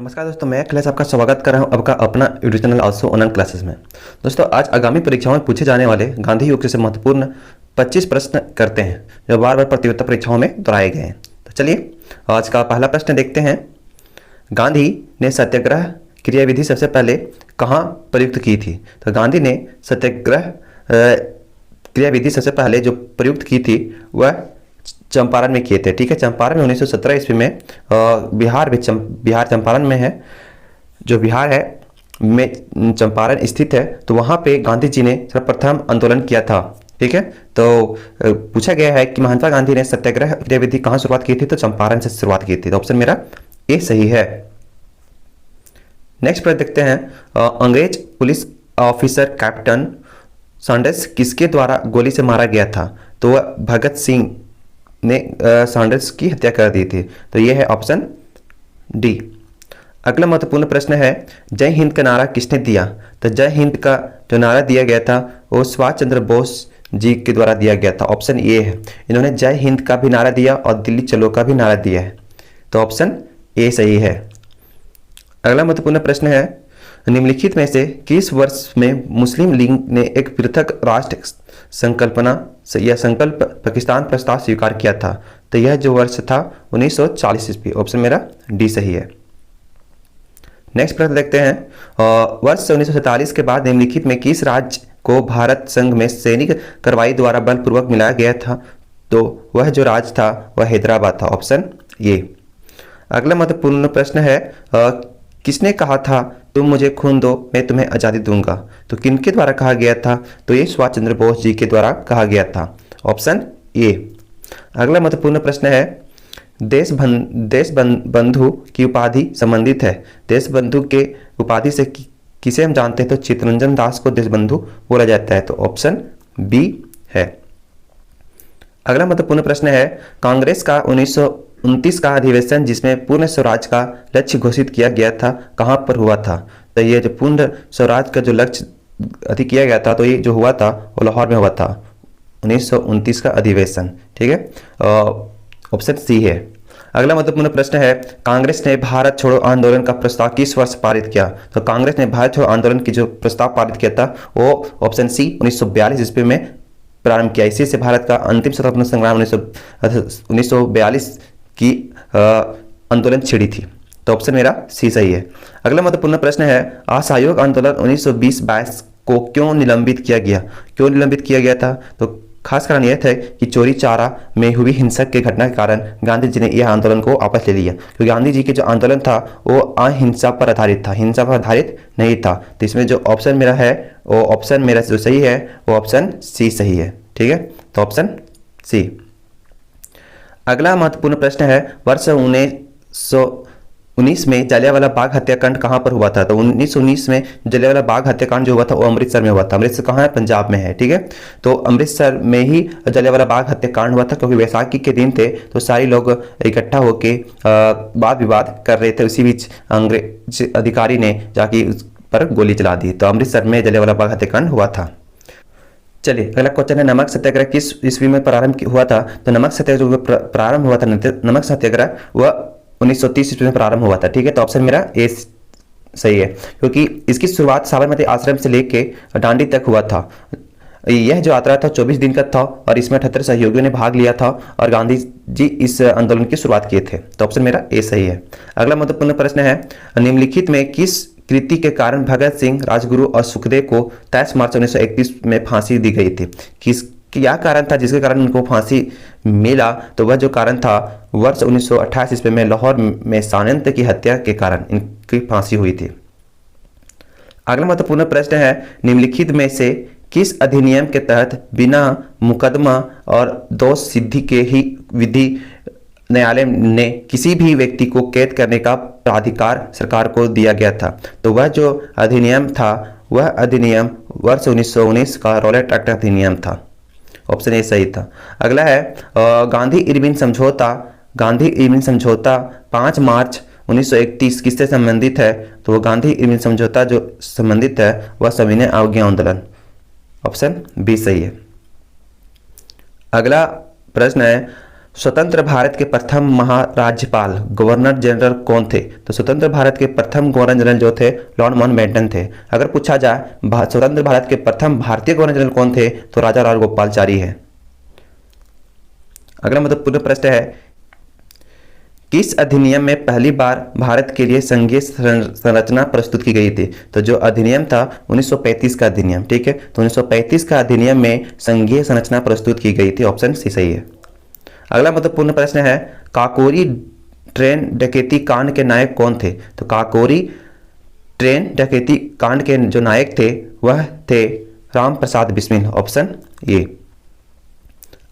नमस्कार दोस्तों, मैं अखिलेश आपका स्वागत कर रहा हूं आपका अपना YouTube channel also online classes में। दोस्तों, आज आगामी परीक्षाओं में पूछे जाने वाले गांधी युग से महत्वपूर्ण 25 प्रश्न करते हैं जो बार बार प्रतियोगिता परीक्षाओं में दोहराए गए हैं। तो चलिए आज का पहला प्रश्न देखते हैं। गांधी ने सत्याग्रह क्रियाविधि सबसे पहले कहाँ प्रयुक्त की थी? तो गांधी ने सत्याग्रह क्रियाविधि सबसे पहले जो प्रयुक्त की थी वह चंपारण में किए थे। ठीक है, चंपारण में 1917 ईस्वी में बिहार चंपारण में है, जो बिहार है में चंपारण स्थित है। तो वहाँ पे गांधी जी ने सर्वप्रथम आंदोलन किया था। ठीक है, तो पूछा गया है कि महात्मा गांधी ने सत्याग्रह क्रियाविधि कहाँ शुरुआत की थी? तो चंपारण से शुरुआत की थी। तो ऑप्शन मेरा ए सही है। नेक्स्ट प्रश्न देखते हैं। अंग्रेज पुलिस ऑफिसर कैप्टन सैंडर्स किसके द्वारा गोली से मारा गया था? तो वह भगत सिंह ने सैंडर्स की हत्या कर दी थी। तो यह है ऑप्शन डी। अगला महत्वपूर्ण प्रश्न है, जय हिंद का नारा किसने दिया? तो जय हिंद का जो नारा दिया गया था वो सुभाष चंद्र बोस जी के द्वारा दिया गया था। ऑप्शन ए है। इन्होंने जय हिंद का भी नारा दिया और दिल्ली चलो का भी नारा दिया है। तो ऑप्शन ए सही है। अगला महत्वपूर्ण प्रश्न है, निम्नलिखित में से किस वर्ष में मुस्लिम लीग ने एक पृथक राष्ट्र संकल्पना या संकल्प पाकिस्तान प्रस्ताव स्वीकार किया था? तो यह जो वर्ष था 1940 ईस्वी। ऑप्शन मेरा डी सही है। नेक्स्ट प्रश्न देखते हैं। वर्ष 1947 के बाद निम्नलिखित में किस राज्य को भारत संघ में सैनिक कार्रवाई द्वारा बलपूर्वक मिलाया गया था? तो वह जो राज्य था वह हैदराबाद था। Option A. अगला महत्वपूर्ण प्रश्न है, किसने कहा था तुम मुझे खून दो मैं तुम्हें आज़ादी दूंगा? तो किनके द्वारा कहा गया था? तो ये सुभाष चंद्र बोस जी के द्वारा कहा गया था। Option A. अगला महत्वपूर्ण प्रश्न है, देश बंधु की उपाधि संबंधित है। देश बंधु के उपाधि से किसे हम जानते हैं? तो चित्तरंजन दास को देश बंधु बोला जाता है। तो ऑप्शन बी है। अगला महत्वपूर्ण प्रश्न है, कांग्रेस का 1929 का अधिवेशन जिसमें पूर्ण स्वराज का लक्ष्य घोषित किया गया था कहाँ पर हुआ था? तो ये जो पूर्ण स्वराज का जो लक्ष्य अधिक किया गया था तो ये जो हुआ था वो लाहौर में हुआ था, 1929 का अधिवेशन। ठीक है, ऑप्शन सी है। अगला महत्वपूर्ण प्रश्न है, कांग्रेस ने भारत छोड़ो आंदोलन का प्रस्ताव किस वर्ष पारित किया? तो कांग्रेस ने भारत छोड़ो आंदोलन की जो प्रस्ताव पारित किया था वो ऑप्शन सी 1942 ईस्वी में प्रारंभ किया। इसी से भारत का अंतिम स्वतंत्रता संग्राम 1942 की आंदोलन छिड़ी थी। तो ऑप्शन मेरा सी सही है। अगला महत्वपूर्ण प्रश्न है, असहयोग आंदोलन 1920-22 को क्यों निलंबित किया गया? क्यों निलंबित किया गया था? तो खास कारण यह था कि चोरी चारा में हुई हिंसक के घटना के कारण गांधी जी ने यह आंदोलन को वापस ले लिया, क्योंकि गांधी जी के जो आंदोलन था वो अहिंसा पर आधारित था, हिंसा पर आधारित नहीं था। तो इसमें जो ऑप्शन मेरा है वो ऑप्शन मेरा जो सही है वो ऑप्शन सी सही है। ठीक है, तो ऑप्शन सी। अगला महत्वपूर्ण प्रश्न है, वर्ष 1919 में जलियांवाला बाग हत्याकांड कहाँ पर हुआ था? तो 1919 में जलियांवाला बाग हत्याकांड जो हुआ था वो अमृतसर में हुआ था। अमृतसर कहाँ है? पंजाब में है। ठीक है, तो अमृतसर में ही जलियांवाला बाग हत्याकांड हुआ था, क्योंकि वैसाखी के दिन थे तो सारे लोग इकट्ठा होकर वाद विवाद कर रहे थे। उसी बीच अंग्रेज अधिकारी ने जाके उस पर गोली चला दी। तो अमृतसर में जलियांवाला बाग हत्याकांड हुआ था। चलिए अगला क्वेश्चन है, नमक सत्याग्रह किस ईस्वी में प्रारंभ हुआ था? तो नमक सत्याग्रह जो प्रारंभ हुआ था, नमक सत्याग्रह वह 1930 ईस्वी में प्रारंभ हुआ था। ठीक है, तो ऑप्शन मेरा ए सही है, क्योंकि इसकी शुरुआत साबरमती आश्रम से लेके दांडी तक हुआ था। यह जो यात्रा था 24 दिन का था और इसमें 78 सहयोगियों ने भाग लिया था और गांधी जी इस आंदोलन की शुरुआत किए थे। तो ऑप्शन मेरा ए सही है। अगला महत्वपूर्ण प्रश्न है, निम्नलिखित में किस कृति के कारण भगत सिंह, राजगुरु और सुखदेव को 23 मार्च 1931 में फांसी दी गई थी? क्या कारण था जिसके कारण उनको फांसी मिला? तो वह जो कारण था वर्ष 1928 ईस्वी में लाहौर में षड्यंत्र की हत्या के कारण इनकी फांसी हुई थी। अगला महत्वपूर्ण प्रश्न है, निम्नलिखित में से किस अधिनियम के तहत बिना मुकदमा और दोष सिद्धि के ही विधि न्यायालय ने किसी भी व्यक्ति को कैद करने का प्राधिकार सरकार को दिया गया था? तो वह जो अधिनियम था वह अधिनियम वर्ष 1919 का रॉलेट एक्ट अधिनियम था। ऑप्शन ए सही था। अगला है, गांधी इरविन समझौता 5 मार्च 1931 किससे संबंधित है? तो गांधी इरविन समझौता जो संबंधित है वह सविनय अवज्ञा आंदोलन। ऑप्शन बी सही है। अगला प्रश्न है, स्वतंत्र भारत के प्रथम महाराज्यपाल गवर्नर जनरल कौन थे? तो स्वतंत्र भारत के प्रथम गवर्नर जनरल जो थे लॉर्ड माउंटबेटन थे। अगर पूछा जाए स्वतंत्र भारत के प्रथम भारतीय गवर्नर जनरल कौन थे, तो राजा राजगोपालाचारी है। अगला महत्वपूर्ण प्रश्न है, किस अधिनियम में पहली बार भारत के लिए संघीय संरचना प्रस्तुत की गई थी? तो जो अधिनियम था 1935 का अधिनियम, ठीक है। तो 1935 का अधिनियम में संघीय संरचना प्रस्तुत की गई थी। ऑप्शन सी सही है। अगला महत्वपूर्ण प्रश्न है, काकोरी ट्रेन डकैती कांड के नायक कौन थे? तो काकोरी ट्रेन डकैती कांड के जो नायक थे वह थे राम प्रसाद बिस्मिल। Option A.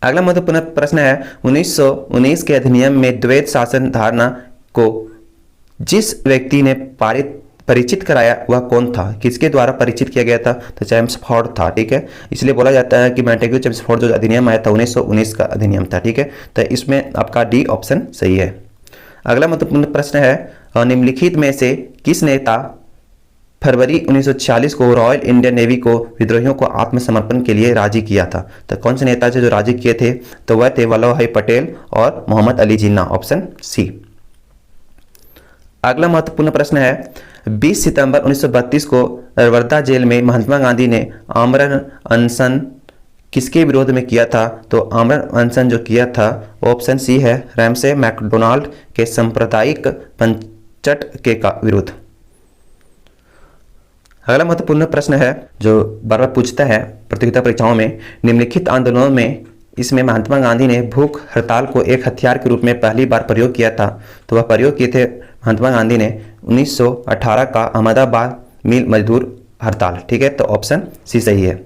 अगला महत्वपूर्ण प्रश्न है, 1919 के अधिनियम में द्वैत शासन धारणा को जिस व्यक्ति ने परिचित कराया वह कौन था? किसके द्वारा परिचित किया गया था? तो जेम्स फोर्ड था, ठीक है। इसलिए बोला जाता है कि मॉन्टेग्यू जेम्स फोर्ड जो अधिनियम आया था 1919 का अधिनियम था, ठीक है। तो इसमें आपका डी ऑप्शन सही है। अगला महत्वपूर्ण प्रश्न है, निम्नलिखित में से किस नेता फरवरी 1946 को रॉयल इंडियन नेवी को विद्रोहियों को आत्मसमर्पण के लिए राजी किया था? तो कौन से नेता थे जो राजी किए थे? तो वह थे वल्लभ भाई पटेल और मोहम्मद अली जिन्ना। Option C. अगला महत्वपूर्ण प्रश्न है, 20 सितंबर 1932 को वर्धा जेल में महात्मा गांधी ने आमरण अनशन किसके विरोध में किया था? तो आमरण अनशन जो किया था ऑप्शन सी है, रैमसे मैकडोनाल्ड के सांप्रदायिक पंचट के विरुद्ध। अगला महत्वपूर्ण प्रश्न है जो बार बार पूछता है प्रतियोगिता परीक्षाओं में, निम्नलिखित आंदोलनों में इसमें महात्मा गांधी ने भूख हड़ताल को एक हथियार के रूप में पहली बार प्रयोग किया था? तो वह प्रयोग किए थे महात्मा गांधी ने 1918 का अहमदाबाद मिल मजदूर हड़ताल, ठीक है। तो ऑप्शन सी सही है।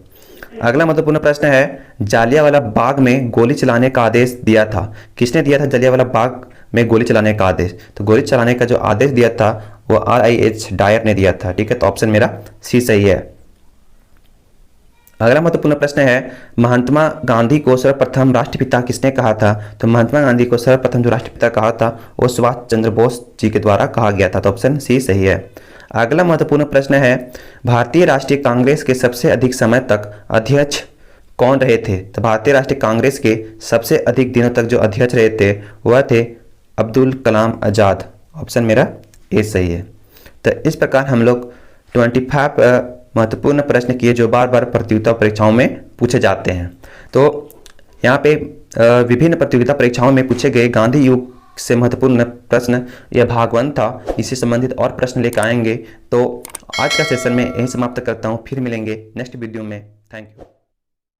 अगला महत्वपूर्ण प्रश्न है, जालियांवाला बाग में गोली चलाने का आदेश दिया था? किसने दिया था जालियांवाला बाग में गोली चलाने का आदेश? तो गोली चलाने का जो आदेश दिया था वो RIH डायर ने दिया था, ठीक है। तो ऑप्शन मेरा सी सही है। अगला महत्वपूर्ण प्रश्न है, महात्मा गांधी को सर्वप्रथम राष्ट्रपिता किसने कहा था? तो महात्मा गांधी को सर्वप्रथम जो राष्ट्रपिता कहा था वो सुभाष चंद्र बोस जी के द्वारा कहा गया था। तो ऑप्शन सी सही है। अगला महत्वपूर्ण प्रश्न है, भारतीय राष्ट्रीय कांग्रेस के सबसे अधिक समय तक अध्यक्ष कौन रहे थे? तो भारतीय राष्ट्रीय कांग्रेस के सबसे अधिक दिनों तक जो अध्यक्ष रहे थे वह थे अब्दुल कलाम आजाद। ऑप्शन मेरा ए सही है। तो इस प्रकार हम लोग 25 महत्वपूर्ण प्रश्न किए जो बार बार प्रतियोगिता परीक्षाओं में पूछे जाते हैं। तो यहाँ पे विभिन्न प्रतियोगिता परीक्षाओं में पूछे गए गांधी युग से महत्वपूर्ण प्रश्न यह भाग 1 था। इससे संबंधित और प्रश्न लेकर आएंगे। तो आज का सेशन में यही समाप्त करता हूँ, फिर मिलेंगे नेक्स्ट वीडियो में। Thank you.